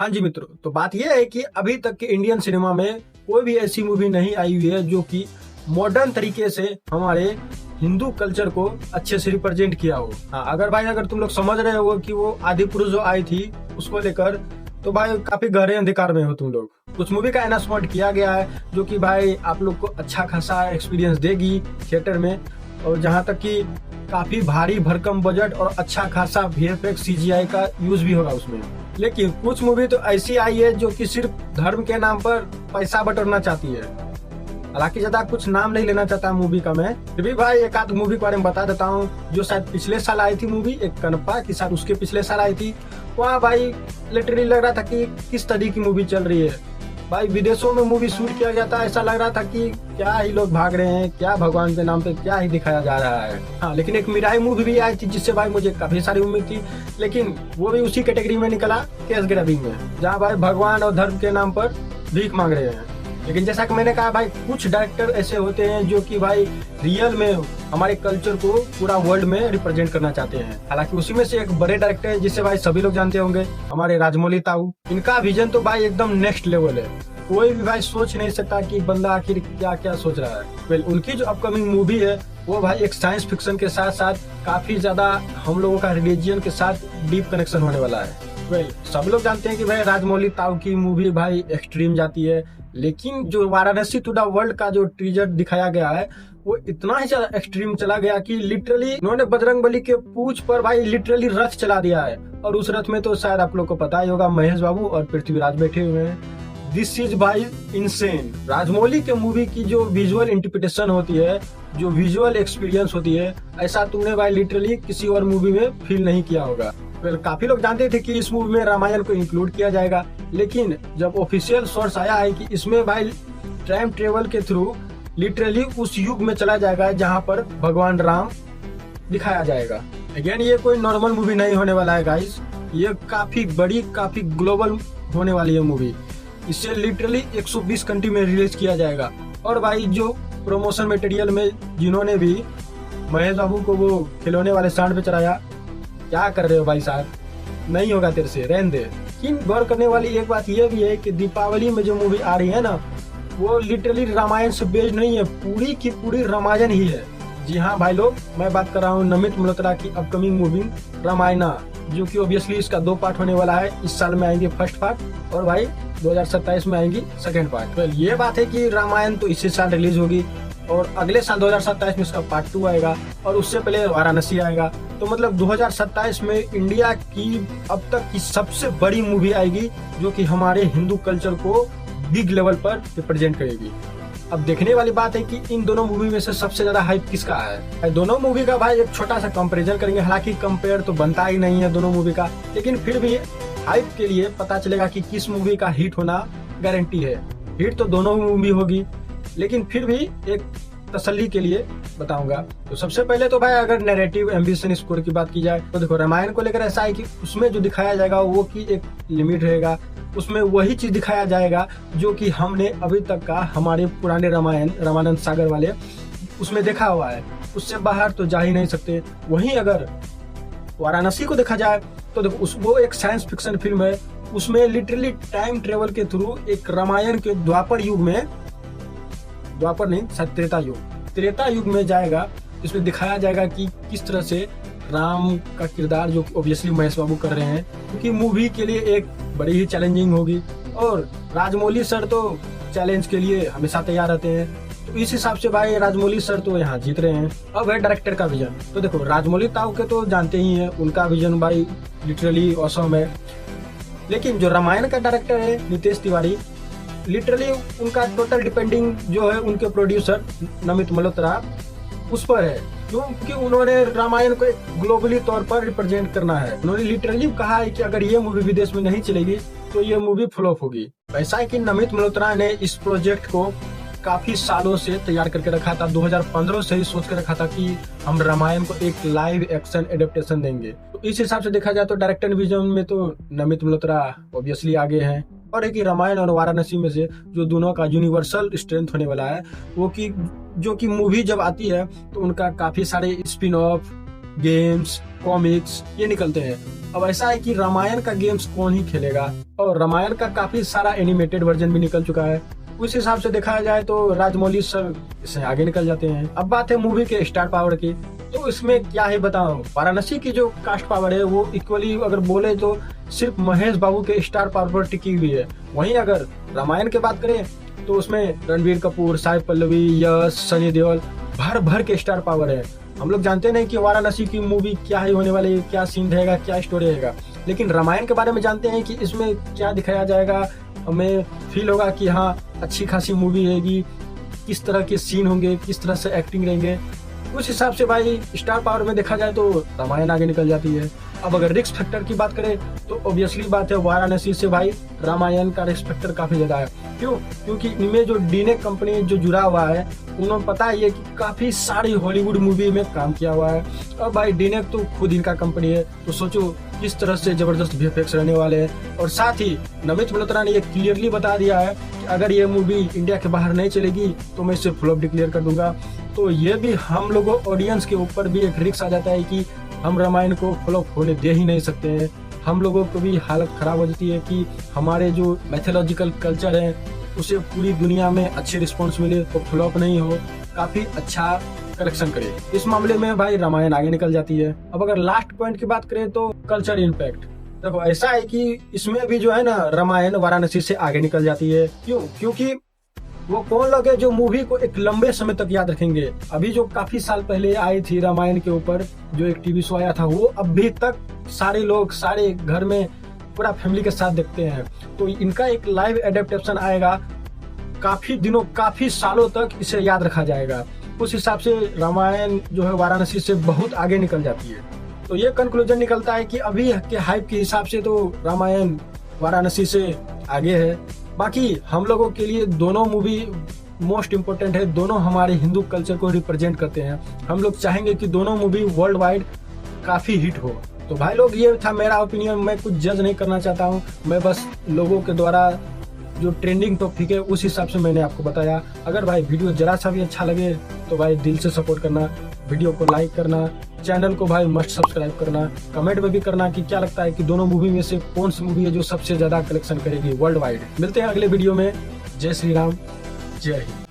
हाँ जी मित्रों, तो बात यह है कि अभी तक के इंडियन सिनेमा में कोई भी ऐसी मूवी नहीं आई हुई है जो कि मॉडर्न तरीके से हमारे हिंदू कल्चर को अच्छे से रिप्रेजेंट किया हो। हाँ, अगर तुम लोग समझ रहे हो कि वो आदि पुरुष जो आई थी उसको लेकर, तो भाई काफी गहरे अंधकार में हो तुम लोग। कुछ मूवी का अनाउंसमेंट किया गया है जो कि भाई आप लोग को अच्छा खासा एक्सपीरियंस देगी थिएटर में, और जहाँ तक कि काफी भारी भरकम बजट और अच्छा खासा VFX CGI का यूज भी होगा उसमें। लेकिन कुछ मूवी तो ऐसी आई है जो कि सिर्फ धर्म के नाम पर पैसा बटोरना चाहती है। हालांकि ज्यादा कुछ नाम नहीं लेना चाहता मूवी का मैं, फिर भी भाई एक आध मूवी के बारे में बता देता हूँ जो शायद पिछले साल आई थी मूवी, एक कनपा के साथ उसके पिछले साल आई थी। वहाँ भाई लिटरली लग रहा था कि किस तरह की मूवी चल रही है। भाई विदेशों में मूवी शूट किया गया था, ऐसा लग रहा था कि क्या ही लोग भाग रहे हैं, क्या भगवान के नाम पे क्या ही दिखाया जा रहा है। हाँ, लेकिन एक मिराई मूवी भी आई थी जिससे भाई मुझे काफी सारी उम्मीद थी, लेकिन वो भी उसी कैटेगरी में निकला, केस ग्रैबिंग में, जहाँ भाई भगवान और धर्म के नाम पर भीख मांग रहे हैं। लेकिन जैसा कि मैंने कहा भाई, कुछ डायरेक्टर ऐसे होते हैं जो कि भाई रियल में हमारे कल्चर को पूरा वर्ल्ड में रिप्रेजेंट करना चाहते हैं। हालांकि उसी में से एक बड़े डायरेक्टर है जिसे भाई सभी लोग जानते होंगे, हमारे राजमौली ताऊ। इनका विजन तो भाई एकदम नेक्स्ट लेवल है। कोई भी भाई सोच नहीं सकता कि बंदा आखिर क्या क्या सोच रहा है। उनकी जो अपकमिंग मूवी है वो भाई एक साइंस फिक्शन के साथ साथ काफी ज्यादा हम लोगों का रिलीजियन के साथ डीप कनेक्शन होने वाला है। सब लोग जानते हैं कि भाई राजमौली ताऊ की मूवी भाई एक्सट्रीम जाती है, लेकिन जो वाराणसी टू द वर्ल्ड का जो टीजर दिखाया गया है वो इतना ही ज्यादा एक्सट्रीम चला गया कि लिटरली उन्होंने बजरंगबली के पूंछ पर भाई लिटरली रथ चला दिया है। और उस रथ में तो शायद आप लोग को पता ही होगा, महेश बाबू और पृथ्वीराज बैठे हुए हैं। दिस इज भाई इनसेन। राजमौली के मूवी की जो विजुअल इंटरप्रिटेशन होती है, जो विजुअल एक्सपीरियंस होती है, ऐसा तुमने भाई लिटरली किसी और मूवी में फील नहीं किया होगा। काफी लोग जानते थे कि इस मूवी में रामायण को इंक्लूड किया जाएगा, लेकिन जब ऑफिशियल सोर्स आया है कि इसमें भाई टाइम ट्रेवल के थ्रू लिटरली उस युग में चला जाएगा जहाँ पर भगवान राम दिखाया जाएगा। अगेन ये कोई नॉर्मल मूवी नहीं होने वाला है गाइस, ये काफी बड़ी काफी ग्लोबल होने वाली है मूवी। इसे लिटरली 120 कंट्री में रिलीज किया जाएगा। और भाई जो प्रमोशन मटेरियल में जिन्होंने भी महेश बाबू को वो खिलौने वाले स्टैंड पे चढ़ाया, क्या कर रहे हो भाई साहब, नहीं होगा तेरे से, रहने दे। लेकिन गौर करने वाली एक बात यह भी है कि दीपावली में जो मूवी आ रही है ना, वो लिटरली रामायण से बेस्ड नहीं है, पूरी की पूरी रामायण ही है। जी हाँ भाई लोग, मैं बात कर रहा हूँ नमित मल्होत्रा की अपकमिंग मूवी रामायणा, जो कि ऑब्वियसली इसका 2 पार्ट होने वाला है। इस साल में आएंगे फर्स्ट पार्ट और भाई 2027 में आएंगी सेकंड पार्ट। ये बात है कि रामायण तो इसी साल रिलीज होगी और अगले साल 2027 में इसका पार्ट 2 आएगा और उससे पहले वाराणसी आएगा। तो मतलब 2027 में इंडिया की अब तक की सबसे बड़ी मूवी आएगी जो कि हमारे हिंदू कल्चर को बिग लेवल पर रिप्रेजेंट करेगी। अब देखने वाली बात है कि इन दोनों मूवी में से सबसे ज्यादा हाइप किसका है। दोनों मूवी का भाई एक छोटा सा कंपैरिजन करेंगे, हालांकि कंपेयर तो बनता ही नहीं है दोनों मूवी का, लेकिन फिर भी हाइप के लिए पता चलेगा कि किस मूवी का हिट होना गारंटी है। हिट तो दोनों मूवी होगी, लेकिन फिर भी एक तसल्ली के लिए बताऊंगा। तो सबसे पहले तो भाई अगर नैरेटिव एम्बिशन स्कोर की बात की जाए तो देखो, रामायण को लेकर ऐसा है कि उसमें जो दिखाया जाएगा वो की एक लिमिट रहेगा, उसमें वही चीज दिखाया जाएगा जो कि हमने अभी तक का हमारे पुराने रामायण रामानंद सागर वाले उसमें देखा हुआ है, उससे बाहर तो जा ही नहीं सकते। वहीं अगर वाराणसी को देखा जाए तो देखो वो एक साइंस फिक्शन फिल्म है, उसमें लिटरली टाइम ट्रेवल के थ्रू एक रामायण के द्वापर युग में, द्वापर नहीं त्रेता युग में जाएगा। इसमें दिखाया जाएगा कि किस तरह से राम का किरदार, जो ऑब्वियसली महेश बाबू कर रहे हैं, क्योंकि मूवी के लिए एक बड़ी ही चैलेंजिंग होगी और राजमौली सर तो चैलेंज के लिए हमेशा तैयार रहते हैं। तो इस हिसाब से भाई राजमौली सर तो यहाँ जीत रहे हैं। अब है डायरेक्टर का विजन। तो देखो, राजमौली ताऊ के तो जानते ही हैं, उनका विजन भाई लिटरली ऑसम है। लेकिन जो रामायण का डायरेक्टर है नितेश तिवारी, लिटरली उनका टोटल डिपेंडिंग जो है उनके प्रोड्यूसर नमित मल्होत्रा उस पर है, क्योंकि उन्होंने रामायण को एक ग्लोबली तौर पर रिप्रेजेंट करना है। उन्होंने लिटरली कहा है कि अगर ये मूवी विदेश में नहीं चलेगी तो ये मूवी फ्लॉप होगी। ऐसा है कि नमित मल्होत्रा ने इस प्रोजेक्ट को काफी सालों से तैयार करके रखा था, 2015 से ही सोच कर रखा था कि हम रामायण को एक लाइव एक्शन एडेप्टेशन देंगे। तो इस हिसाब से देखा जाए तो डायरेक्टर विजन में तो नमित मल्होत्रा ऑब्वियसली आगे हैं। और एक रामायण और वाराणसी में से जो दोनों का यूनिवर्सल स्ट्रेंथ होने वाला है वो कि जो कि मूवी जब आती है तो उनका काफी सारे स्पिन ऑफ गेम्स, कॉमिक्स ये निकलते हैं। अब ऐसा है कि रामायण का गेम्स कौन ही खेलेगा, और रामायण का काफी सारा एनिमेटेड वर्जन भी निकल चुका है। उस हिसाब से देखा जाए तो राजमौली सर इससे आगे निकल जाते हैं। अब बात है मूवी के स्टार पावर की, तो इसमें क्या है बताऊं, वाराणसी की जो कास्ट पावर है वो इक्वली अगर बोले तो सिर्फ महेश बाबू के स्टार पावर पर टिकी हुई है। वहीं अगर रामायण की बात करें तो उसमें रणबीर कपूर, साई पल्लवी, यश, सनी देओल भर भर के स्टार पावर है। हम लोग जानते नहीं कि वाराणसी की मूवी क्या ही होने वाली है, क्या सीन रहेगा, क्या स्टोरी रहेगा, लेकिन रामायण के बारे में जानते हैं कि इसमें क्या दिखाया जाएगा। हमें फील होगा कि हाँ अच्छी खासी मूवी रहेगी, किस तरह के सीन होंगे, किस तरह से एक्टिंग रहेंगे। उस हिसाब से भाई स्टार पावर में देखा जाए तो रामायण आगे निकल जाती है। अब अगर रिस्क फैक्टर की बात करें तो ऑब्वियसली बात है वाराणसी से भाई रामायण का रिस्क फैक्टर काफी ज्यादा है। क्यों? क्योंकि इनमें जो डीनेक कंपनी जो जुड़ा हुआ है उन्होंने पता ही है कि काफी सारी हॉलीवुड मूवी में काम किया हुआ है, और भाई डीनेक तो खुद इनका कंपनी है, तो सोचो किस तरह से जबरदस्त वीएफएक्स रहने वाले हैं। और साथ ही नमित मल्होत्रा ने ये क्लियरली बता दिया है कि अगर ये मूवी इंडिया के बाहर नहीं चलेगी तो मैं इसे फ्लॉप डिक्लेयर कर दूंगा। तो ये भी हम लोगों ऑडियंस के ऊपर भी एक रिस्क आ जाता है कि हम रामायण को फ्लॉप होने दे ही नहीं सकते हैं। हम लोगों को भी हालत खराब हो जाती है कि हमारे जो मैथोलॉजिकल कल्चर है उसे पूरी दुनिया में अच्छे रिस्पॉन्स मिले, तो फ्लॉप नहीं हो, काफी अच्छा कलेक्शन करे। इस मामले में भाई रामायण आगे निकल जाती है। अब अगर लास्ट पॉइंट की बात करें तो कल्चर इम्पैक्ट, देखो ऐसा है कि इसमें भी जो है ना रामायण वाराणसी से आगे निकल जाती है। क्यों? क्योंकि वो कौन लोग हैं जो मूवी को एक लंबे समय तक याद रखेंगे। अभी जो काफी साल पहले आई थी रामायण के ऊपर जो एक टीवी शो आया था, वो अभी तक सारे लोग सारे घर में पूरा फैमिली के साथ देखते हैं। तो इनका एक लाइव एडेप्टेशन आएगा, काफी दिनों काफी सालों तक इसे याद रखा जाएगा। उस हिसाब से रामायण जो है वाराणसी से बहुत आगे निकल जाती है। तो ये कंक्लूजन निकलता है कि अभी के हाइप के हिसाब से तो रामायण वाराणसी से आगे है। बाकी हम लोगों के लिए दोनों मूवी मोस्ट इम्पोर्टेंट है, दोनों हमारे हिंदू कल्चर को रिप्रेजेंट करते हैं। हम लोग चाहेंगे कि दोनों मूवी वर्ल्ड वाइड काफी हिट हो। तो भाई लोग ये था मेरा ओपिनियन, मैं कुछ जज नहीं करना चाहता हूँ, मैं बस लोगों के द्वारा जो ट्रेंडिंग टॉपिक है उस हिसाब से मैंने आपको बताया। अगर भाई वीडियो जरा सा भी अच्छा लगे तो भाई दिल से सपोर्ट करना, वीडियो को लाइक करना, चैनल को भाई मस्ट सब्सक्राइब करना, कमेंट में भी करना कि क्या लगता है कि दोनों मूवी में से कौन सी मूवी है जो सबसे ज्यादा कलेक्शन करेगी वर्ल्ड वाइड। मिलते हैं अगले वीडियो में। जय श्री राम, जय हिंद।